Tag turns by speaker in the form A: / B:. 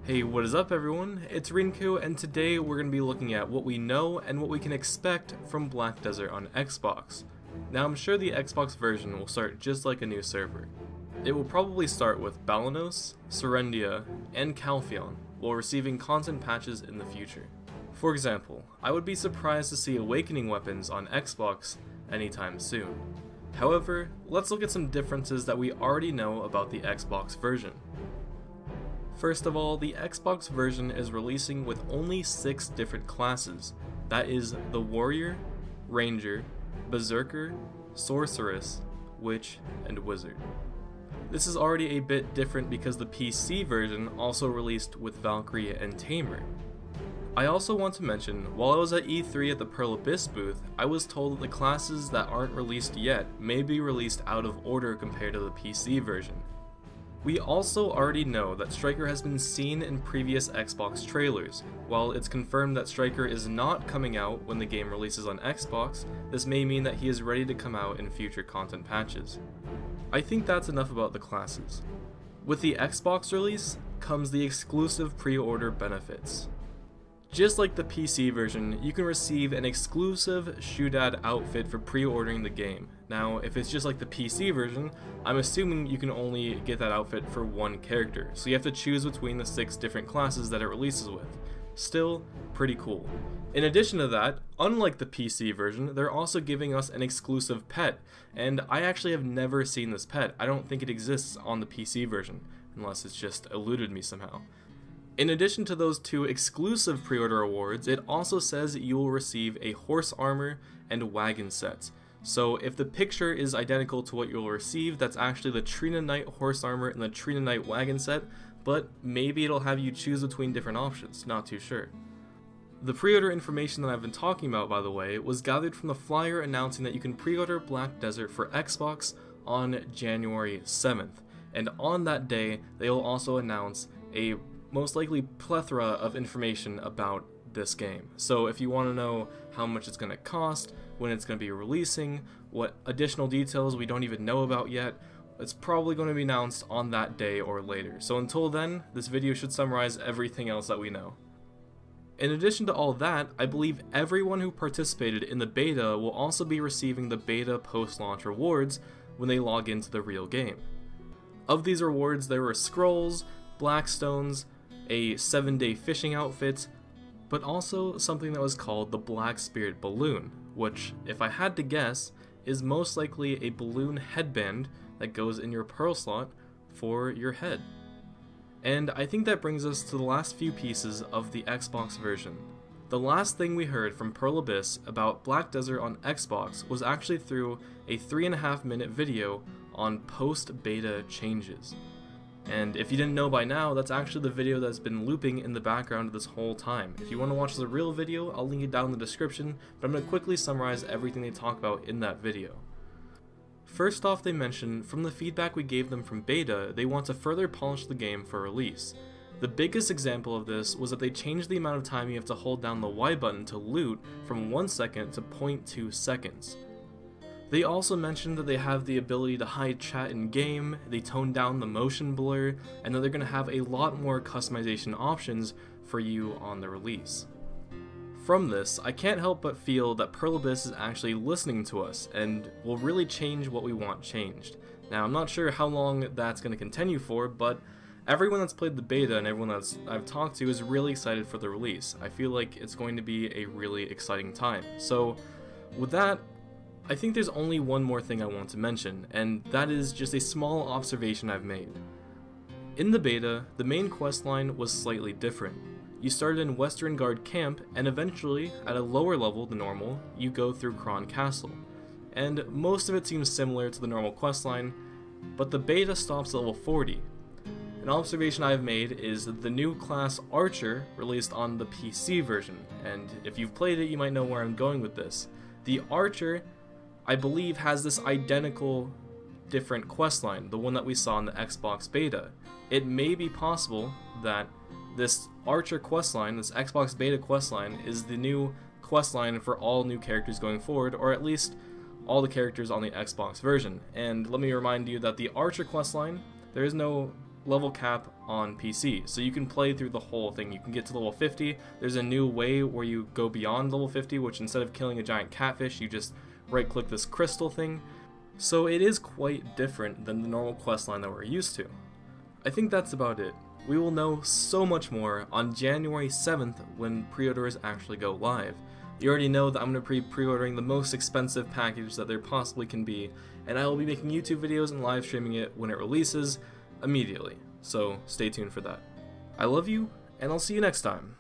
A: Hey, what is up everyone? It's Rinku, and today we're going to be looking at what we know and what we can expect from Black Desert on Xbox. Now I'm sure the Xbox version will start just like a new server. It will probably start with Balanos, Serendia, and Calpheon, while receiving content patches in the future. For example, I would be surprised to see awakening weapons on Xbox anytime soon. However, let's look at some differences that we already know about the Xbox version. First of all, the Xbox version is releasing with only 6 different classes. That is the Warrior, Ranger, Berserker, Sorceress, Witch, and Wizard. This is already a bit different because the PC version also released with Valkyrie and Tamer. I also want to mention, while I was at E3 at the Pearl Abyss booth, I was told that the classes that aren't released yet may be released out of order compared to the PC version. We also already know that Striker has been seen in previous Xbox trailers. While it's confirmed that Striker is not coming out when the game releases on Xbox, this may mean that he is ready to come out in future content patches. I think that's enough about the classes. With the Xbox release comes the exclusive pre-order benefits. Just like the PC version, you can receive an exclusive Shootad outfit for pre-ordering the game. Now, if it's just like the PC version, I'm assuming you can only get that outfit for one character, so you have to choose between the 6 different classes that it releases with. Still, pretty cool. In addition to that, unlike the PC version, they're also giving us an exclusive pet, and I actually have never seen this pet. I don't think it exists on the PC version, unless it's just eluded me somehow. In addition to those 2 exclusive pre-order awards, it also says you will receive a horse armor and wagon set. So if the picture is identical to what you'll receive, that's actually the Trina Knight horse armor and the Trina Knight wagon set, but maybe it'll have you choose between different options, not too sure. The pre-order information that I've been talking about, by the way, was gathered from the flyer announcing that you can pre-order Black Desert for Xbox on January 7th, and on that day, they will also announce a most likely plethora of information about this game. So if you want to know how much it's going to cost, when it's going to be releasing, what additional details we don't even know about yet, it's probably going to be announced on that day or later. So until then, this video should summarize everything else that we know. In addition to all that, I believe everyone who participated in the beta will also be receiving the beta post-launch rewards when they log into the real game. Of these rewards, there were scrolls, blackstones, a 7-day fishing outfit, but also something that was called the Black Spirit Balloon, which, if I had to guess, is most likely a balloon headband that goes in your pearl slot for your head. And I think that brings us to the last few pieces of the Xbox version. The last thing we heard from Pearl Abyss about Black Desert on Xbox was actually through a 3.5-minute video on post-beta changes. And if you didn't know by now, that's actually the video that's been looping in the background this whole time. If you want to watch the real video, I'll link it down in the description, but I'm going to quickly summarize everything they talk about in that video. First off, they mention, from the feedback we gave them from beta, they want to further polish the game for release. The biggest example of this was that they changed the amount of time you have to hold down the Y button to loot from 1 second to 0.2 seconds. They also mentioned that they have the ability to hide chat in game, they toned down the motion blur, and that they're going to have a lot more customization options for you on the release. From this, I can't help but feel that Pearl Abyss is actually listening to us and will really change what we want changed. Now, I'm not sure how long that's going to continue for, but everyone that's played the beta and everyone I've talked to is really excited for the release. I feel like it's going to be a really exciting time. So, with that, I think there's only one more thing I want to mention, and that is just a small observation I've made. In the beta, the main questline was slightly different. You started in Western Guard Camp, and eventually, at a lower level than normal, you go through Kron Castle. And most of it seems similar to the normal questline, but the beta stops at level 40. An observation I've made is that the new class Archer released on the PC version, and if you've played it, you might know where I'm going with this. The Archer, I believe, has this identical different questline, the one that we saw in the Xbox beta. It may be possible that this Archer questline, this Xbox beta questline, is the new questline for all new characters going forward, or at least all the characters on the Xbox version. And let me remind you that the Archer questline, there is no level cap on PC, so you can play through the whole thing. You can get to level 50. There's a new way where you go beyond level 50, which instead of killing a giant catfish, you just right click this crystal thing. So it is quite different than the normal questline that we're used to. I think that's about it. We will know so much more on January 7th when pre-orders actually go live. You already know that I'm going to be pre-ordering the most expensive package that there possibly can be, and I will be making YouTube videos and live streaming it when it releases immediately, so stay tuned for that. I love you, and I'll see you next time.